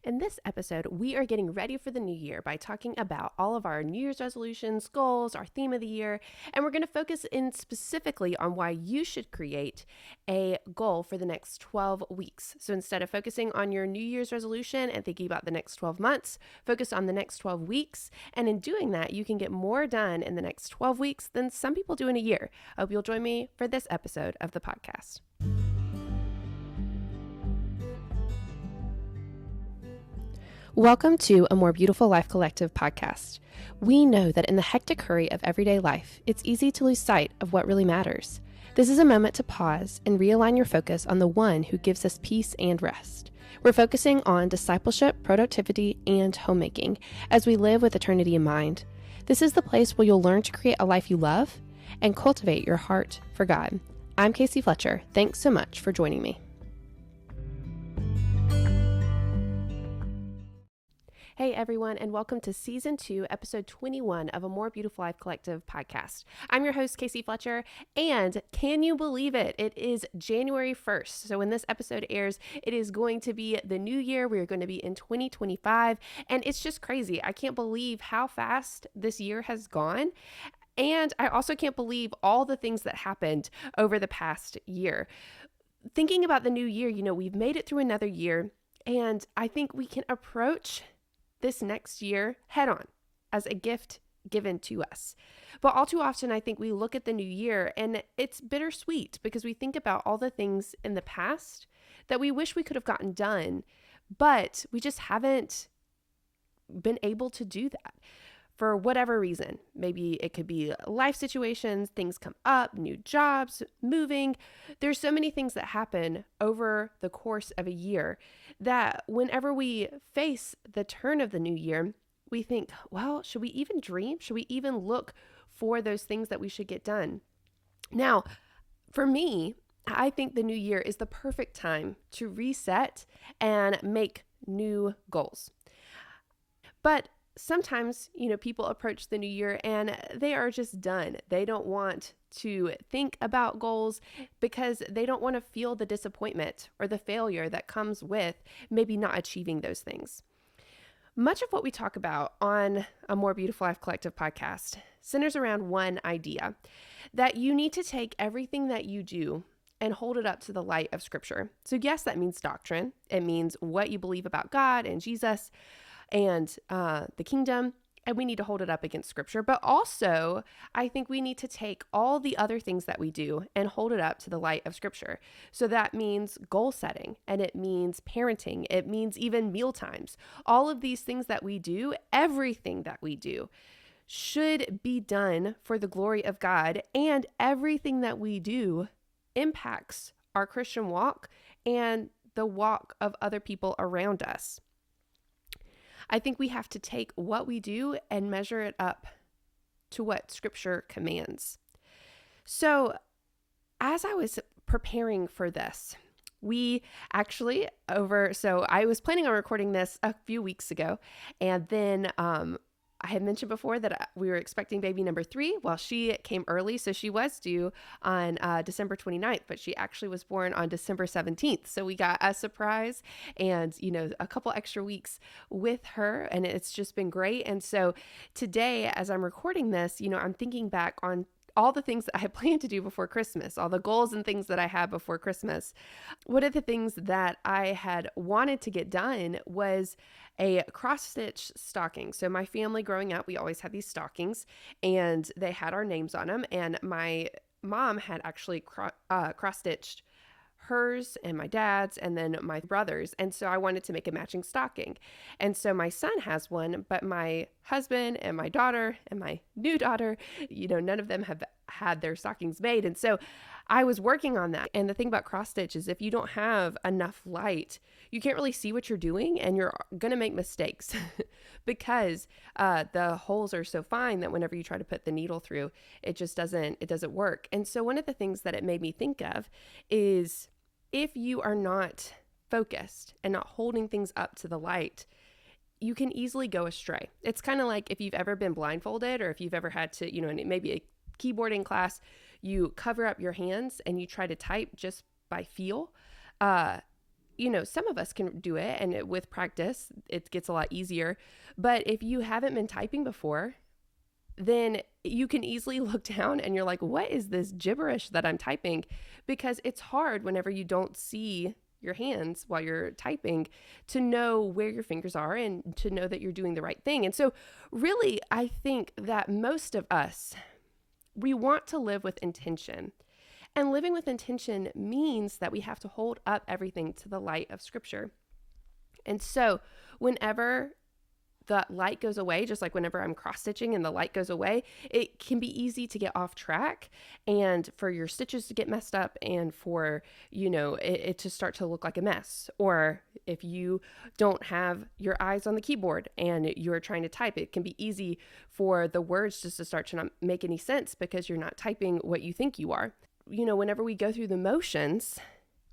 In this episode, we are getting ready for the new year by talking about all of our New Year's resolutions, goals, our theme of the year, and we're going to focus in specifically on why you should create a goal for the next 12 weeks. So instead of focusing on your New Year's resolution and thinking about the next 12 months, focus on the next 12 weeks. And in doing that, you can get more done in the next 12 weeks than some people do in a year. I hope you'll join me for this episode of the podcast. Welcome to a More Beautiful Life Collective podcast. We know that in the hectic hurry of everyday life, it's easy to lose sight of what really matters. This is a moment to pause and realign your focus on the one who gives us peace and rest. We're focusing on discipleship, productivity, and homemaking as we live with eternity in mind. This is the place where you'll learn to create a life you love and cultivate your heart for God. I'm Casey Fletcher. Thanks so much for joining me. Hey everyone, and welcome to Season 2, Episode 21 of a More Beautiful Life Collective podcast. I'm your host, Casey Fletcher, and can you believe it? It is January 1st. So when this episode airs, it is going to be the new year. We are going to be in 2025, and it's just crazy. I can't believe how fast this year has gone. And I also can't believe all the things that happened over the past year. Thinking about the new year, we've made it through another year, and I think we can approach this next year head on as a gift given to us. But all too often, I think we look at the new year and it's bittersweet because we think about all the things in the past that we wish we could have gotten done, but we just haven't been able to do that for whatever reason. Maybe it could be life situations, things come up, new jobs, moving. There's so many things that happen over the course of a year that whenever we face the turn of the new year, we think, well, should we even dream? Should we even look for those things that we should get done? Now, for me, I think the new year is the perfect time to reset and make new goals. But sometimes, people approach the new year and they are just done. They don't want to think about goals because they don't want to feel the disappointment or the failure that comes with maybe not achieving those things. Much of what we talk about on a More Beautiful Life Collective podcast centers around one idea, that you need to take everything that you do and hold it up to the light of Scripture. So yes, that means doctrine. It means what you believe about God and Jesus and the kingdom, and we need to hold it up against Scripture. But also, I think we need to take all the other things that we do and hold it up to the light of Scripture. So that means goal setting, and it means parenting. It means even meal times. All of these things that we do, everything that we do, should be done for the glory of God, and everything that we do impacts our Christian walk and the walk of other people around us. I think we have to take what we do and measure it up to what Scripture commands. So as I was preparing for this, I was planning on recording this a few weeks ago, and then I had mentioned before that we were expecting baby number 3. Well, she came early, so she was due on December 29th, but she actually was born on December 17th. So we got a surprise and, a couple extra weeks with her, and it's just been great. And so today, as I'm recording this, I'm thinking back on all the things that I had planned to do before Christmas, all the goals and things that I had before Christmas. One of the things that I had wanted to get done was a cross-stitch stocking. So my family growing up, we always had these stockings and they had our names on them. And my mom had actually cross-stitched hers and my dad's and then my brother's. And so I wanted to make a matching stocking. And so my son has one, but my husband and my daughter and my new daughter, none of them have had their stockings made. And so I was working on that. And the thing about cross stitch is if you don't have enough light, you can't really see what you're doing and you're going to make mistakes because the holes are so fine that whenever you try to put the needle through, it doesn't work. And so one of the things that it made me think of is if you are not focused and not holding things up to the light, you can easily go astray. It's kind of like if you've ever been blindfolded or if you've ever had to, and it may be a keyboarding class, you cover up your hands and you try to type just by feel. some of us can do it, and with practice, it gets a lot easier. But if you haven't been typing before, then you can easily look down and you're like, what is this gibberish that I'm typing? Because it's hard whenever you don't see your hands while you're typing to know where your fingers are and to know that you're doing the right thing. And so really, I think that most of us, we want to live with intention. And living with intention means that we have to hold up everything to the light of Scripture. And so whenever the light goes away, just like whenever I'm cross-stitching and the light goes away, it can be easy to get off track and for your stitches to get messed up and for, it to start to look like a mess. Or if you don't have your eyes on the keyboard and you're trying to type, it can be easy for the words just to start to not make any sense because you're not typing what you think you are. Whenever we go through the motions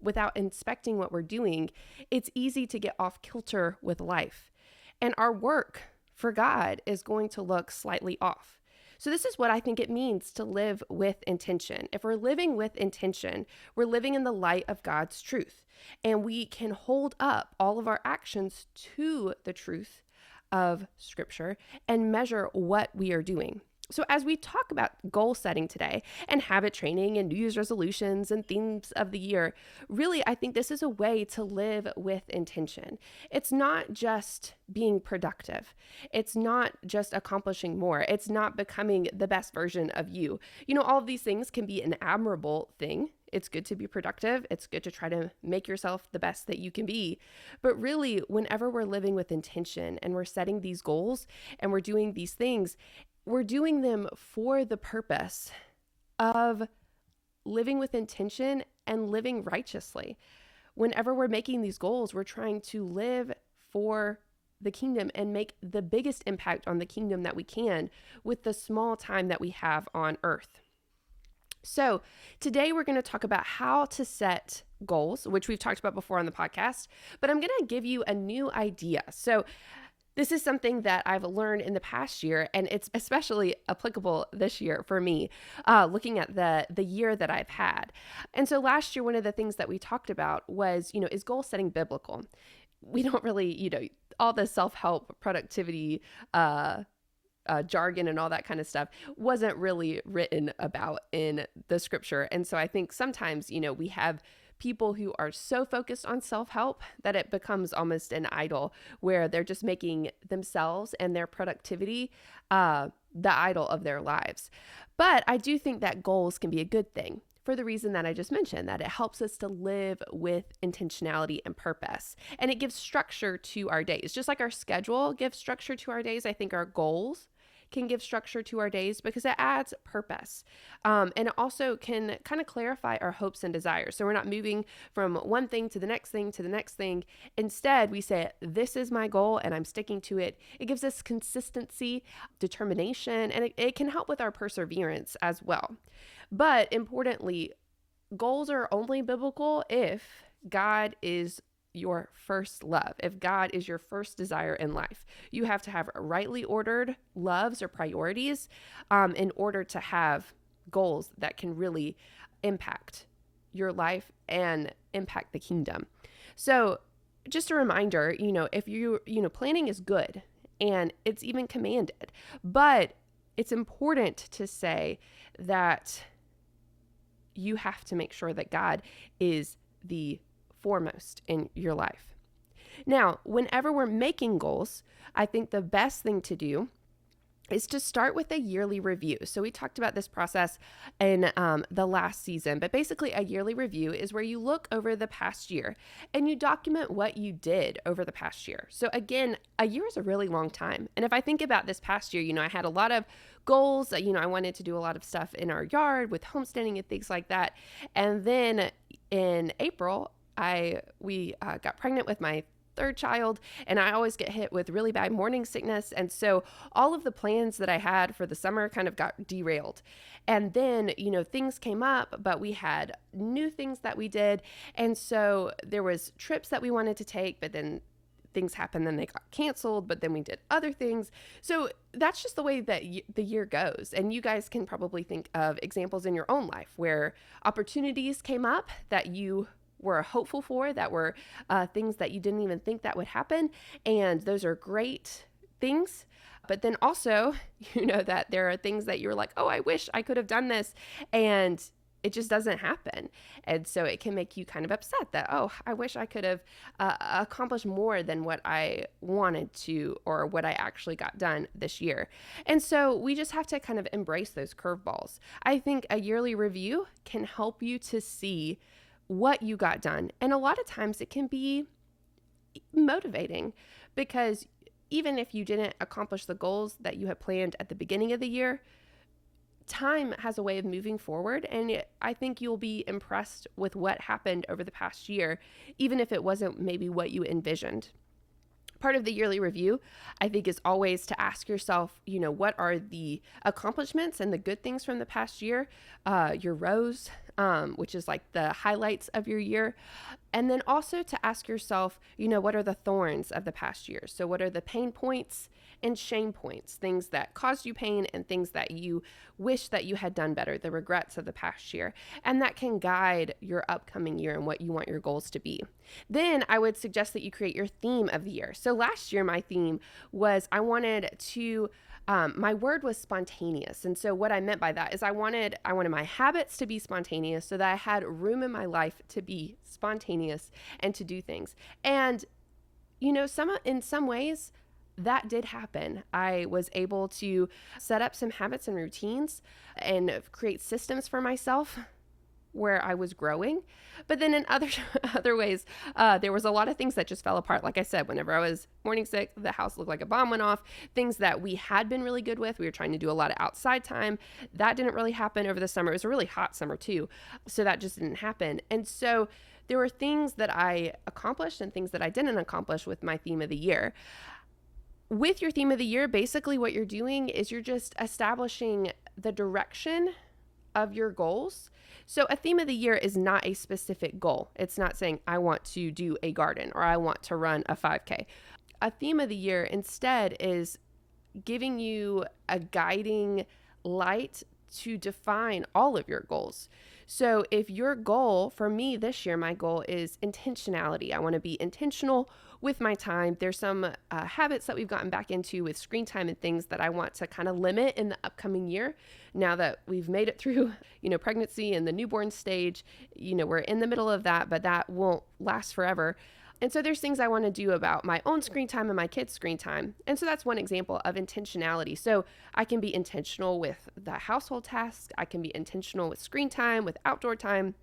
without inspecting what we're doing, it's easy to get off kilter with life. And our work for God is going to look slightly off. So this is what I think it means to live with intention. If we're living with intention, we're living in the light of God's truth. And we can hold up all of our actions to the truth of Scripture and measure what we are doing. So as we talk about goal setting today and habit training and New Year's resolutions and themes of the year, really, I think this is a way to live with intention. It's not just being productive. It's not just accomplishing more. It's not becoming the best version of you. All of these things can be an admirable thing. It's good to be productive. It's good to try to make yourself the best that you can be. But really, whenever we're living with intention and we're setting these goals and we're doing these things, we're doing them for the purpose of living with intention and living righteously. Whenever we're making these goals, we're trying to live for the kingdom and make the biggest impact on the kingdom that we can with the small time that we have on earth. So today we're going to talk about how to set goals, which we've talked about before on the podcast, but I'm going to give you a new idea. So this is something that I've learned in the past year, and it's especially applicable this year for me, looking at the year that I've had. And so last year, one of the things that we talked about was, is goal setting biblical? We don't really, all the self-help, productivity, jargon and all that kind of stuff wasn't really written about in the Scripture. And so I think sometimes, we have people who are so focused on self-help that it becomes almost an idol where they're just making themselves and their productivity the idol of their lives. But I do think that goals can be a good thing for the reason that I just mentioned, that it helps us to live with intentionality and purpose. And it gives structure to our days. Just like our schedule gives structure to our days, I think our goals can give structure to our days because it adds purpose. And it also can kind of clarify our hopes and desires. So we're not moving from one thing to the next thing to the next thing. Instead, we say, this is my goal and I'm sticking to it. It gives us consistency, determination, and it can help with our perseverance as well. But importantly, goals are only biblical if God is your first love. If God is your first desire in life, you have to have rightly ordered loves or priorities in order to have goals that can really impact your life and impact the kingdom. So just a reminder, if planning is good and it's even commanded, but it's important to say that you have to make sure that God is the foremost in your life. Now, whenever we're making goals, I think the best thing to do is to start with a yearly review. So we talked about this process in the last season, but basically a yearly review is where you look over the past year and you document what you did over the past year. So again, a year is a really long time. And if I think about this past year, I had a lot of goals. I wanted to do a lot of stuff in our yard with homesteading and things like that. And then in April, we got pregnant with my third child, and I always get hit with really bad morning sickness. And so all of the plans that I had for the summer kind of got derailed. And then, things came up, but we had new things that we did. And so there was trips that we wanted to take, but then things happened, then they got canceled, but then we did other things. So that's just the way that the year goes. And you guys can probably think of examples in your own life where opportunities came up that you were hopeful for, that were things that you didn't even think that would happen. And those are great things. But then also, that there are things that you're like, oh, I wish I could have done this. And it just doesn't happen. And so it can make you kind of upset that, oh, I wish I could have accomplished more than what I wanted to, or what I actually got done this year. And so we just have to kind of embrace those curveballs. I think a yearly review can help you to see what you got done. And a lot of times it can be motivating, because even if you didn't accomplish the goals that you had planned at the beginning of the year, time has a way of moving forward, and I think you'll be impressed with what happened over the past year, even if it wasn't maybe what you envisioned. Part of the yearly review, I think, is always to ask yourself, what are the accomplishments and the good things from the past year, your rows, which is like the highlights of your year. And then also to ask yourself, what are the thorns of the past year? So what are the pain points and shame points, things that caused you pain and things that you wish that you had done better, the regrets of the past year. And that can guide your upcoming year and what you want your goals to be. Then I would suggest that you create your theme of the year. So last year, my theme was I wanted to my word was spontaneous. And so what I meant by that is I wanted my habits to be spontaneous, so that I had room in my life to be spontaneous and to do things. And, in some ways that did happen. I was able to set up some habits and routines and create systems for myself where I was growing. But then in other ways, there was a lot of things that just fell apart. Like I said, whenever I was morning sick, the house looked like a bomb went off. Things that we had been really good with, we were trying to do a lot of outside time. That didn't really happen over the summer. It was a really hot summer too. So that just didn't happen. And so there were things that I accomplished and things that I didn't accomplish with my theme of the year. With your theme of the year, basically what you're doing is you're just establishing the direction of your goals. So a theme of the year is not a specific goal. It's not saying I want to do a garden or I want to run a 5K. A theme of the year instead is giving you a guiding light to define all of your goals. So if your goal, for me this year, my goal is intentionality. I want to be intentional with my time. There's some habits that we've gotten back into with screen time and things that I want to kind of limit in the upcoming year. Now that we've made it through, pregnancy and the newborn stage, we're in the middle of that, but that won't last forever. And so there's things I want to do about my own screen time and my kids' screen time. And so that's one example of intentionality. So I can be intentional with the household tasks. I can be intentional with screen time, with outdoor time,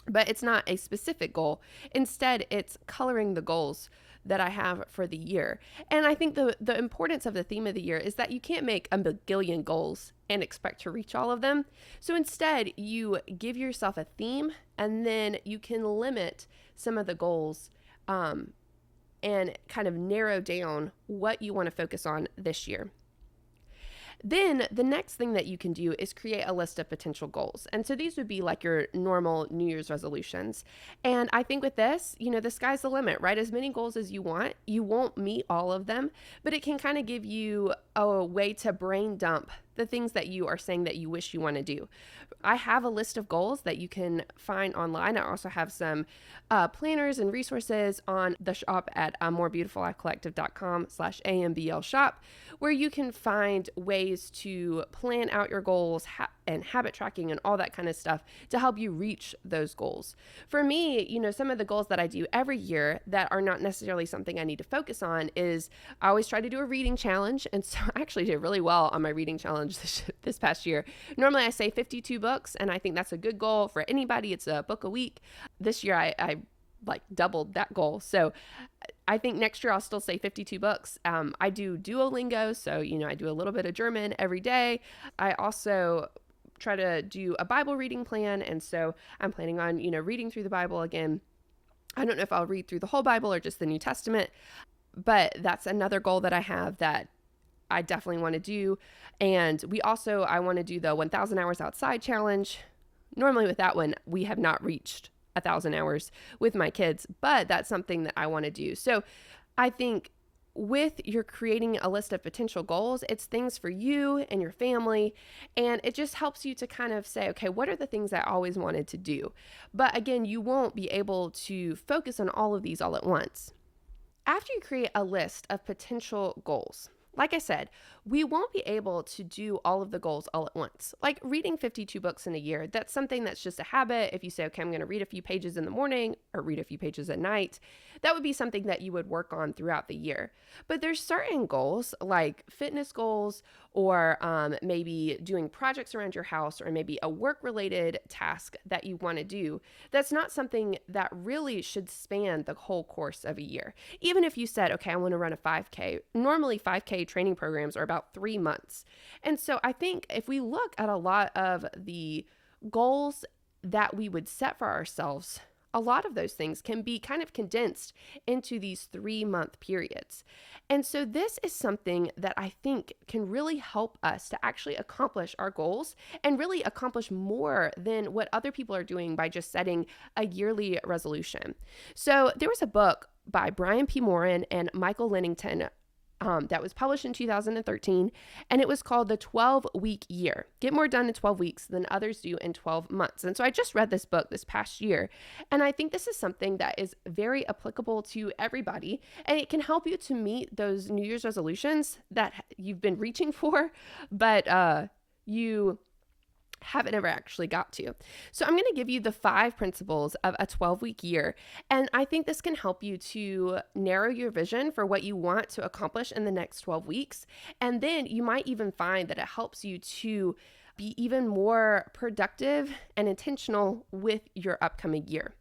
but it's not a specific goal. Instead, it's coloring the goals that I have for the year. And I think the importance of the theme of the year is that you can't make a bagillion goals and expect to reach all of them. So instead, you give yourself a theme, and then you can limit some of the goals and kind of narrow down what you want to focus on this year. Then the next thing that you can do is create a list of potential goals. And so these would be like your normal New Year's resolutions. And I think with this, the sky's the limit, right? As many goals as you want. You won't meet all of them, but it can kind of give you a way to brain dump the things that you are saying that you wish you want to do. I have a list of goals that you can find online. I also have some planners and resources on the shop at morebeautifulifecollective.com/AMBL shop, where you can find ways to plan out your goals and habit tracking and all that kind of stuff to help you reach those goals. For me, some of the goals that I do every year that are not necessarily something I need to focus on is I always try to do a reading challenge. And so I actually did really well on my reading challenge this past year. Normally I say 52 books, and I think that's a good goal for anybody. It's a book a week. This year I like doubled that goal. So I think next year I'll still say 52 books. I do Duolingo. So, I do a little bit of German every day. I also try to do a Bible reading plan. And so I'm planning on, reading through the Bible again. I don't know if I'll read through the whole Bible or just the New Testament, but that's another goal that I have that I definitely want to do. And I want to do the 1,000 hours outside challenge. Normally with that one, we have not reached 1,000 hours with my kids, but that's something that I want to do. So I think with your creating a list of potential goals, it's things for you and your family. And it just helps you to kind of say, okay, what are the things I always wanted to do? But again, you won't be able to focus on all of these all at once. After you create a list of potential goals, like I said, we won't be able to do all of the goals all at once. Like reading 52 books in a year, that's something that's just a habit. If you say, okay, I'm going to read a few pages in the morning or read a few pages at night, that would be something that you would work on throughout the year. But there's certain goals like fitness goals or maybe doing projects around your house or maybe a work-related task that you want to do. That's not something that really should span the whole course of a year. Even if you said, okay, I want to run a 5K, normally 5K training programs are about 3 months. And so I think if we look at a lot of the goals that we would set for ourselves, a lot of those things can be kind of condensed into these 3-month periods. And so this is something that I think can really help us to actually accomplish our goals and really accomplish more than what other people are doing by just setting a yearly resolution. So there was a book by Brian P. Moran and Michael Lennington that was published in 2013, and it was called The 12-Week Year. Get more done in 12 weeks than others do in 12 months. And so I just read this book this past year, and I think this is something that is very applicable to everybody, and it can help you to meet those New Year's resolutions that you've been reaching for, but you haven't ever actually got to. So I'm going to give you the 5 principles of a 12-week year. And I think this can help you to narrow your vision for what you want to accomplish in the next 12 weeks. And then you might even find that it helps you to be even more productive and intentional with your upcoming year.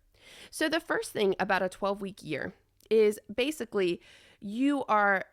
So the first thing about a 12-week year is basically you are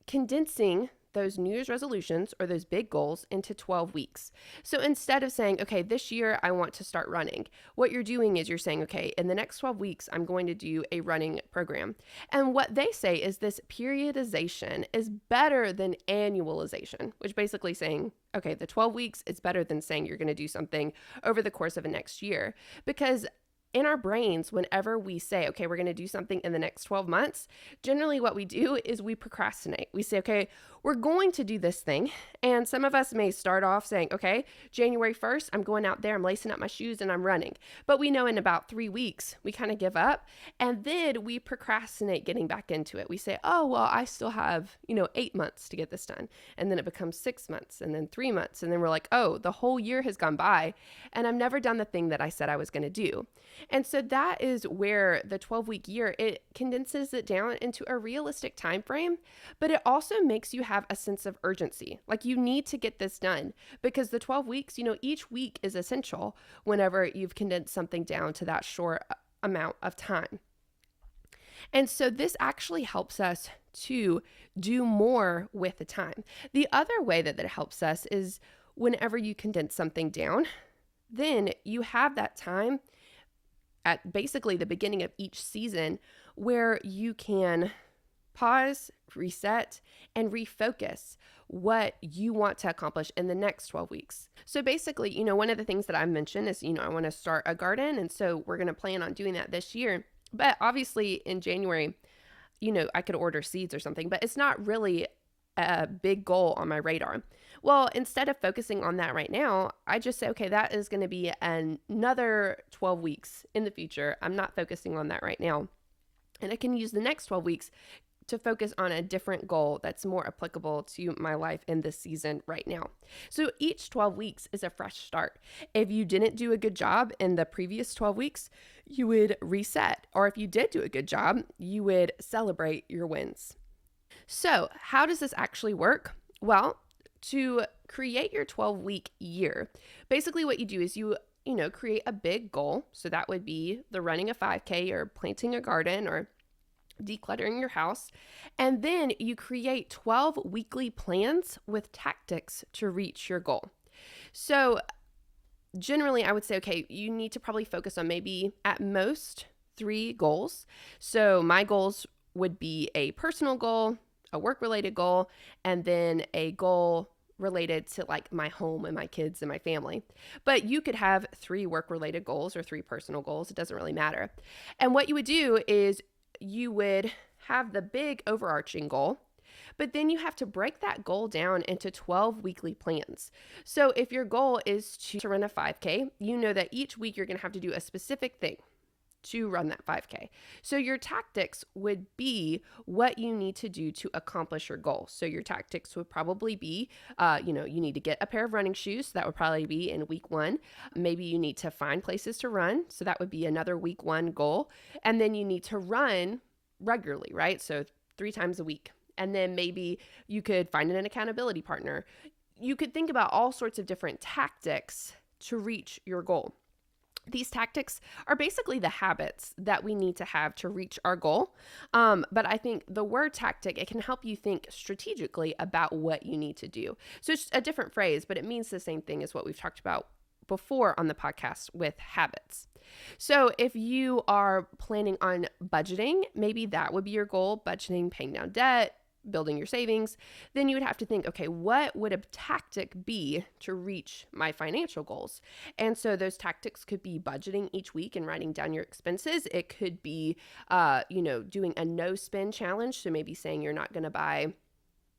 condensing those New Year's resolutions or those big goals into 12 weeks. So instead of saying, okay, this year I want to start running, what you're doing is you're saying, okay, in the next 12 weeks, I'm going to do a running program. And what they say is this periodization is better than annualization, which basically saying, okay, the 12 weeks is better than saying you're going to do something over the course of a next year. Because in our brains, whenever we say, okay, we're going to do something in the next 12 months, generally what we do is we procrastinate. We say, okay, we're going to do this thing. And some of us may start off saying, okay, January 1st, I'm going out there, I'm lacing up my shoes and I'm running. But we know in about 3 weeks, we kind of give up. And then we procrastinate getting back into it. We say, oh, well, I still have, 8 months to get this done. And then it becomes 6 months and then 3 months. And then we're like, oh, the whole year has gone by and I've never done the thing that I said I was going to do. And so that is where the 12-week year, it condenses it down into a realistic time frame, but it also makes you have a sense of urgency. Like you need to get this done because the 12 weeks, each week is essential whenever you've condensed something down to that short amount of time. And so this actually helps us to do more with the time. The other way that it helps us is whenever you condense something down, then you have that time at basically the beginning of each season where you can pause, reset, and refocus what you want to accomplish in the next 12 weeks. So basically, one of the things that I mentioned is, I want to start a garden. And so we're going to plan on doing that this year. But obviously in January, I could order seeds or something, but it's not really a big goal on my radar. Well, instead of focusing on that right now, I just say, okay, that is going to be another 12 weeks in the future. I'm not focusing on that right now. And I can use the next 12 weeks to focus on a different goal that's more applicable to my life in this season right now. So each 12 weeks is a fresh start. If you didn't do a good job in the previous 12 weeks, you would reset. Or if you did do a good job, you would celebrate your wins. So how does this actually work? Well, to create your 12-week year, basically what you do is you create a big goal. So that would be the running a 5K or planting a garden or decluttering your house. And then you create 12 weekly plans with tactics to reach your goal. So generally I would say, okay, you need to probably focus on maybe at most 3 goals. So my goals would be a personal goal, a work-related goal, and then a goal related to like my home and my kids and my family. But you could have 3 work-related goals or 3 personal goals. It doesn't really matter. And what you would do is you would have the big overarching goal, But then you have to break that goal down into 12 weekly plans. So if your goal is to run a 5K, you know that each week you're going to have to do a specific thing to run that 5K. So your tactics would be what you need to do to accomplish your goal. So your tactics would probably be, you need to get a pair of running shoes. So that would probably be in week 1. Maybe you need to find places to run. So that would be another week 1 goal. And then you need to run regularly, right? So 3 times a week. And then maybe you could find an accountability partner. You could think about all sorts of different tactics to reach your goal. These tactics are basically the habits that we need to have to reach our goal. But I think the word tactic, it can help you think strategically about what you need to do. So it's a different phrase, but it means the same thing as what we've talked about before on the podcast with habits. So if you are planning on budgeting, maybe that would be your goal, budgeting, paying down debt, building your savings. Then you would have to think, okay, what would a tactic be to reach my financial goals? And so those tactics could be budgeting each week and writing down your expenses. It could be, doing a no spend challenge. So maybe saying you're not going to buy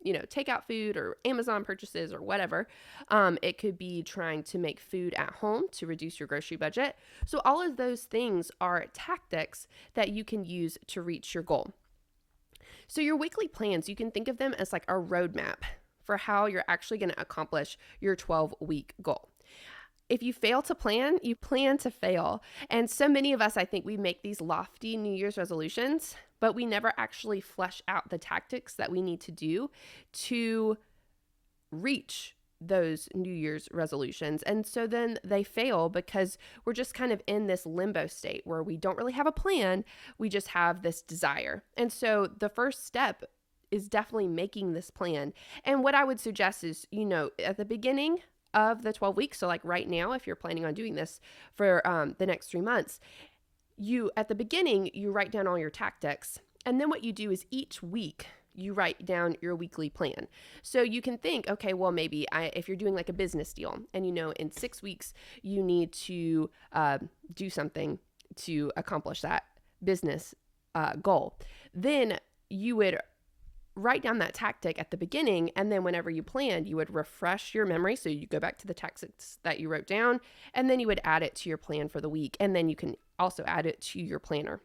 takeout food or Amazon purchases or whatever. It could be trying to make food at home to reduce your grocery budget. So all of those things are tactics that you can use to reach your goal. So your weekly plans, you can think of them as like a roadmap for how you're actually going to accomplish your 12-week goal. If you fail to plan, you plan to fail. And so many of us, I think we make these lofty New Year's resolutions, but we never actually flesh out the tactics that we need to do to reach those New Year's resolutions. And so then they fail because we're just kind of in this limbo state where we don't really have a plan. We just have this desire. And so the first step is definitely making this plan. And what I would suggest is, at the beginning of the 12 weeks, so like right now, if you're planning on doing this for the next 3 months, at the beginning, you write down all your tactics. And then what you do is each week, you write down your weekly plan. So you can think, okay, well, maybe if you're doing like a business deal and in 6 weeks, you need to do something to accomplish that business goal. Then you would write down that tactic at the beginning. And then whenever you planned, you would refresh your memory. So you go back to the tactics that you wrote down, and then you would add it to your plan for the week. And then you can also add it to your planner.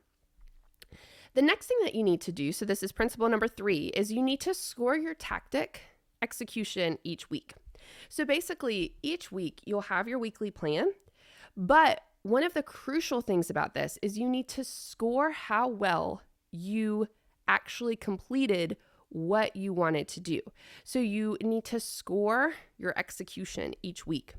The next thing that you need to do, so this is principle number 3, is you need to score your tactic execution each week. So basically, each week you'll have your weekly plan, but one of the crucial things about this is you need to score how well you actually completed what you wanted to do. So you need to score your execution each week.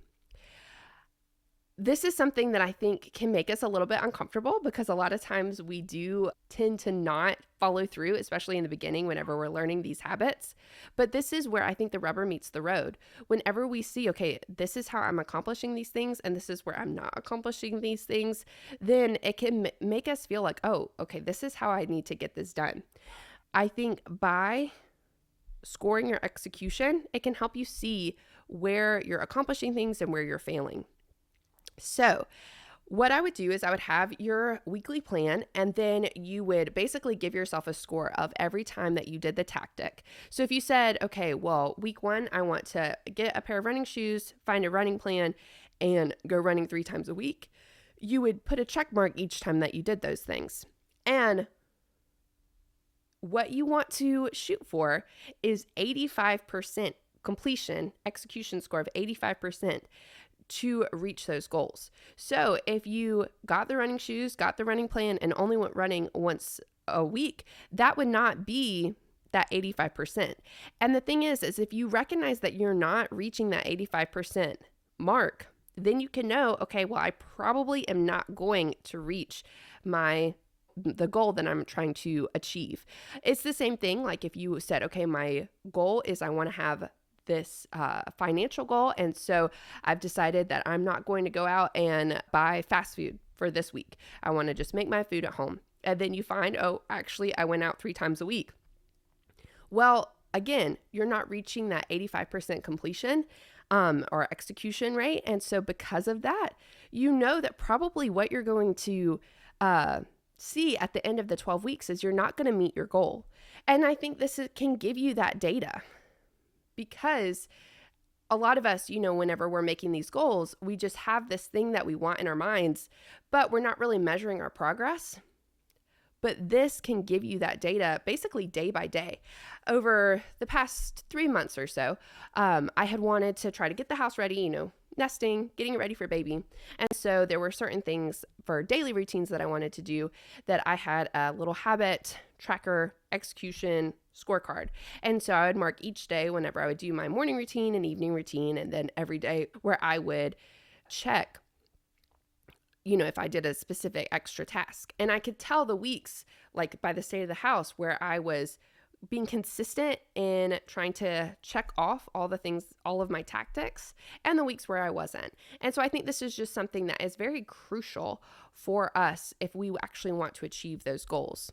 This is something that I think can make us a little bit uncomfortable because a lot of times we do tend to not follow through, especially in the beginning whenever we're learning these habits. But this is where I think the rubber meets the road. Whenever we see, okay, this is how I'm accomplishing these things and this is where I'm not accomplishing these things, then it can make us feel like, oh, okay, this is how I need to get this done. I think by scoring your execution, it can help you see where you're accomplishing things and where you're failing. So what I would do is I would have your weekly plan, and then you would basically give yourself a score of every time that you did the tactic. So if you said, okay, well, week 1, I want to get a pair of running shoes, find a running plan, and go running 3 times a week, you would put a check mark each time that you did those things. And what you want to shoot for is 85% completion, execution score of 85%. To reach those goals. So if you got the running shoes, got the running plan, and only went running once a week, that would not be that 85%. And the thing is if you recognize that you're not reaching that 85% mark, then you can know, okay, well, I probably am not going to reach the goal that I'm trying to achieve. It's the same thing. Like if you said, okay, my goal is I want to have this financial goal. And so I've decided that I'm not going to go out and buy fast food for this week. I want to just make my food at home. And then you find, oh, actually, I went out 3 times a week. Well, again, you're not reaching that 85% completion or execution rate. And so because of that, you know that probably what you're going to see at the end of the 12 weeks is you're not going to meet your goal. And I think can give you that data, because a lot of us, whenever we're making these goals, we just have this thing that we want in our minds, but we're not really measuring our progress. But this can give you that data basically day by day. Over the past 3 months or so, I had wanted to try to get the house ready, nesting, getting it ready for baby. And so there were certain things for daily routines that I wanted to do, that I had a little habit tracker execution scorecard. And so I would mark each day whenever I would do my morning routine and evening routine, and then every day where I would check, if I did a specific extra task. And I could tell the weeks, like by the state of the house, where I was being consistent in trying to check off all the things, all of my tactics, and the weeks where I wasn't. And so I think this is just something that is very crucial for us if we actually want to achieve those goals.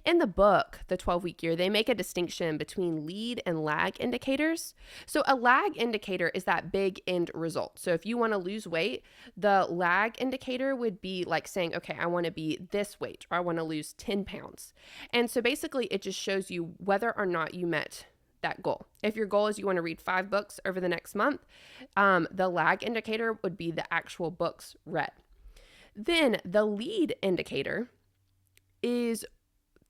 In the book, The 12-Week Year, they make a distinction between lead and lag indicators. So a lag indicator is that big end result. So if you want to lose weight, the lag indicator would be like saying, okay, I want to be this weight, or I want to lose 10 pounds. And so basically it just shows you whether or not you met that goal. If your goal is you want to read 5 books over the next month, the lag indicator would be the actual books read. Then the lead indicator is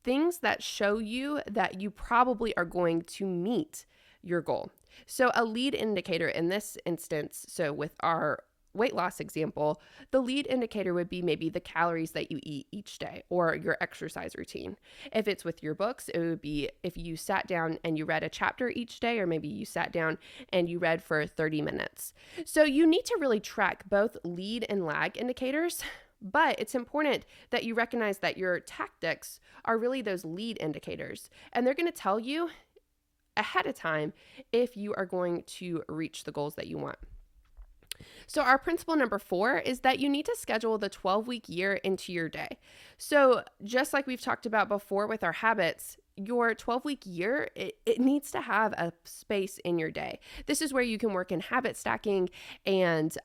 things that show you that you probably are going to meet your goal. So a lead indicator in this instance, so with our weight loss example, the lead indicator would be maybe the calories that you eat each day or your exercise routine. If it's with your books, it would be if you sat down and you read a chapter each day, or maybe you sat down and you read for 30 minutes. So you need to really track both lead and lag indicators. But it's important that you recognize that your tactics are really those lead indicators, and they're going to tell you ahead of time if you are going to reach the goals that you want. So our principle number 4 is that you need to schedule the 12-week year into your day. So just like we've talked about before with our habits, your 12-week year, it needs to have a space in your day. This is where you can work in habit stacking and,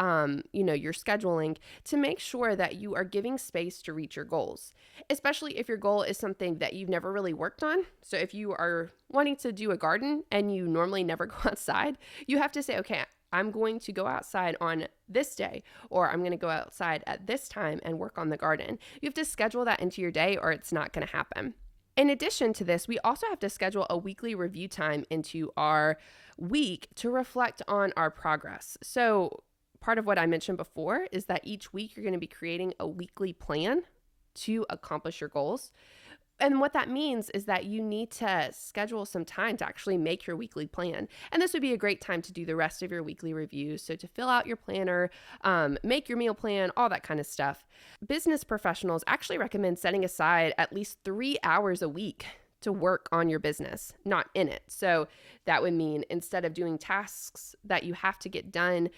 your scheduling to make sure that you are giving space to reach your goals, especially if your goal is something that you've never really worked on. So if you are wanting to do a garden and you normally never go outside, you have to say, okay, I'm going to go outside on this day, or I'm going to go outside at this time and work on the garden. You have to schedule that into your day, or it's not going to happen. In addition to this, we also have to schedule a weekly review time into our week to reflect on our progress. So part of what I mentioned before is that each week you're going to be creating a weekly plan to accomplish your goals. And what that means is that you need to schedule some time to actually make your weekly plan. And this would be a great time to do the rest of your weekly reviews. So to fill out your planner, make your meal plan, all that kind of stuff. Business professionals actually recommend setting aside at least 3 hours a week to work on your business, not in it. So that would mean instead of doing tasks that you have to get done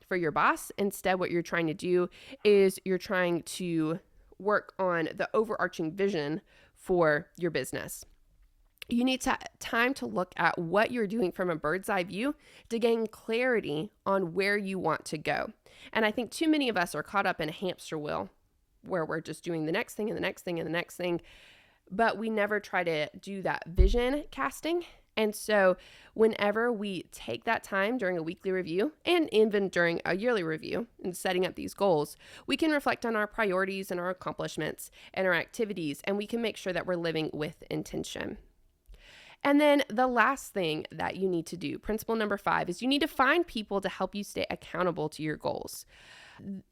for your boss, instead what you're trying to do is you're trying to work on the overarching vision for your business. You need time to look at what you're doing from a bird's eye view to gain clarity on where you want to go. And I think too many of us are caught up in a hamster wheel where we're just doing the next thing and the next thing and the next thing, but we never try to do that vision casting. And so whenever we take that time during a weekly review and even during a yearly review and setting up these goals, we can reflect on our priorities and our accomplishments and our activities, and we can make sure that we're living with intention. And then the last thing that you need to do, principle number 5, is you need to find people to help you stay accountable to your goals.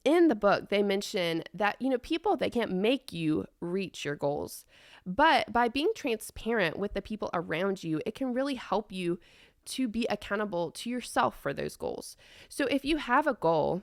In the book, they mention that, people, they can't make you reach your goals. But by being transparent with the people around you, it can really help you to be accountable to yourself for those goals. So if you have a goal,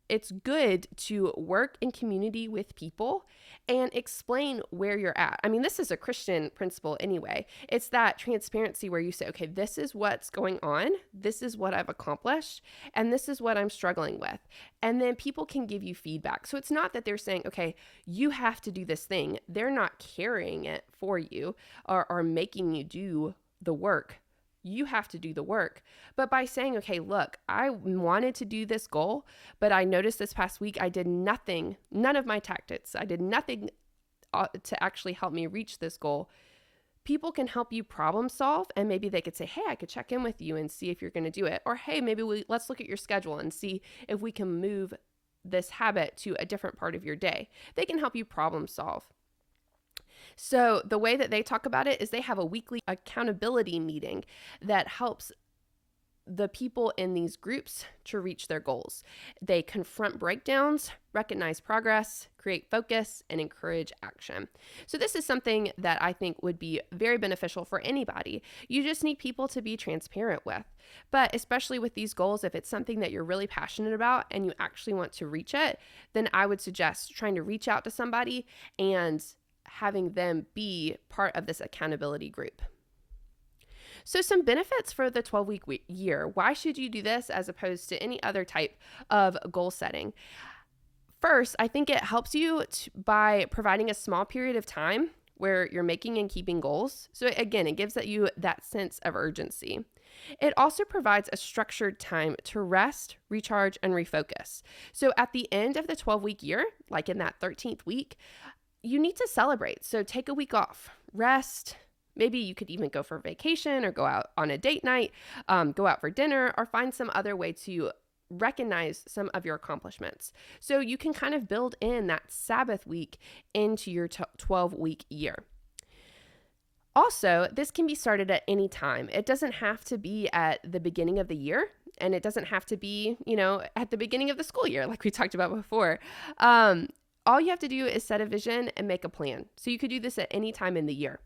it's good to work in community with people and explain where you're at. I mean, this is a Christian principle anyway. It's that transparency where you say, okay, this is what's going on. This is what I've accomplished. And this is what I'm struggling with. And then people can give you feedback. So it's not that they're saying, okay, you have to do this thing. They're not carrying it for you or making you do the work. You have to do the work. But by saying, okay, look, I wanted to do this goal, but I noticed this past week I did nothing, none of my tactics. I did nothing to actually help me reach this goal. People can help you problem solve, and maybe they could say, hey, I could check in with you and see if you're going to do it. Or, hey, let's look at your schedule and see if we can move this habit to a different part of your day. They can help you problem solve. So the way that they talk about it is they have a weekly accountability meeting that helps the people in these groups to reach their goals. They confront breakdowns, recognize progress, create focus, and encourage action. So this is something that I think would be very beneficial for anybody. You just need people to be transparent with. But especially with these goals, if it's something that you're really passionate about and you actually want to reach it, then I would suggest trying to reach out to somebody and having them be part of this accountability group. So some benefits for the 12-week year. Why should you do this as opposed to any other type of goal setting? First, I think it helps you by providing a small period of time where you're making and keeping goals. So again, it gives you that sense of urgency. It also provides a structured time to rest, recharge, and refocus. So at the end of the 12-week year, like in that 13th week, you need to celebrate. So take a week off, rest. Maybe you could even go for vacation or go out on a date night, go out for dinner, or find some other way to recognize some of your accomplishments. So you can kind of build in that Sabbath week into your 12-week year. Also, this can be started at any time. It doesn't have to be at the beginning of the year, and it doesn't have to be, at the beginning of the school year, like we talked about before. All you have to do is set a vision and make a plan. So you could do this at any time in the year.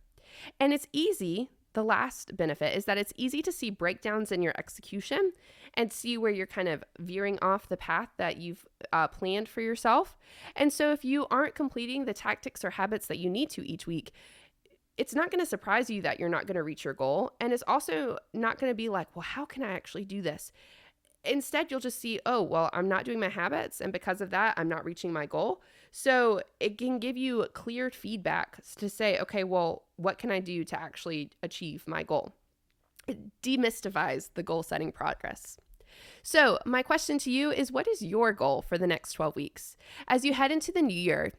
And it's easy. The last benefit is that it's easy to see breakdowns in your execution and see where you're kind of veering off the path that you've planned for yourself. And so if you aren't completing the tactics or habits that you need to each week, it's not going to surprise you that you're not going to reach your goal. And it's also not going to be like, well, how can I actually do this? Instead, you'll just see, oh, well, I'm not doing my habits, and because of that, I'm not reaching my goal. So it can give you clear feedback to say, okay, well, what can I do to actually achieve my goal? It demystifies the goal setting progress. So my question to you is, what is your goal for the next 12 weeks? As you head into the new year,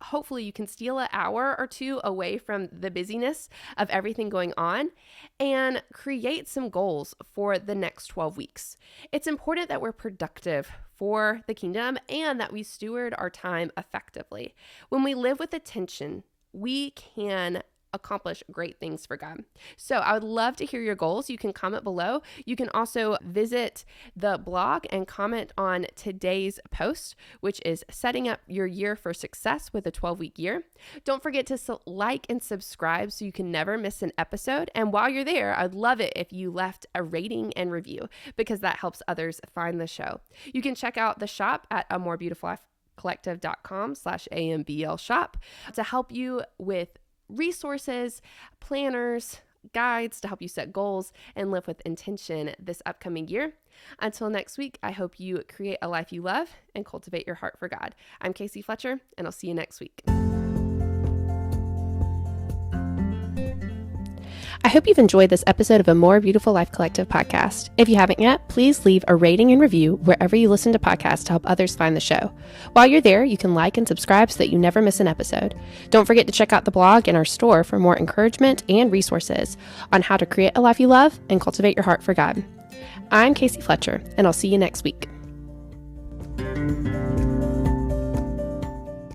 hopefully you can steal an hour or two away from the busyness of everything going on and create some goals for the next 12 weeks. It's important that we're productive for the kingdom and that we steward our time effectively. When we live with attention, we can accomplish great things for God. So I would love to hear your goals. You can comment below. You can also visit the blog and comment on today's post, which is setting up your year for success with a 12-week year. Don't forget to like and subscribe so you can never miss an episode. And while you're there, I'd love it if you left a rating and review because that helps others find the show. You can check out the shop at amorebeautifullife.com/AMBL shop to help you with resources, planners, guides to help you set goals and live with intention this upcoming year. Until next week, I hope you create a life you love and cultivate your heart for God. I'm Casey Fletcher, and I'll see you next week. I hope you've enjoyed this episode of a More Beautiful Life Collective podcast. If you haven't yet, please leave a rating and review wherever you listen to podcasts to help others find the show. While you're there, you can like and subscribe so that you never miss an episode. Don't forget to check out the blog and our store for more encouragement and resources on how to create a life you love and cultivate your heart for God. I'm Casey Fletcher, and I'll see you next week.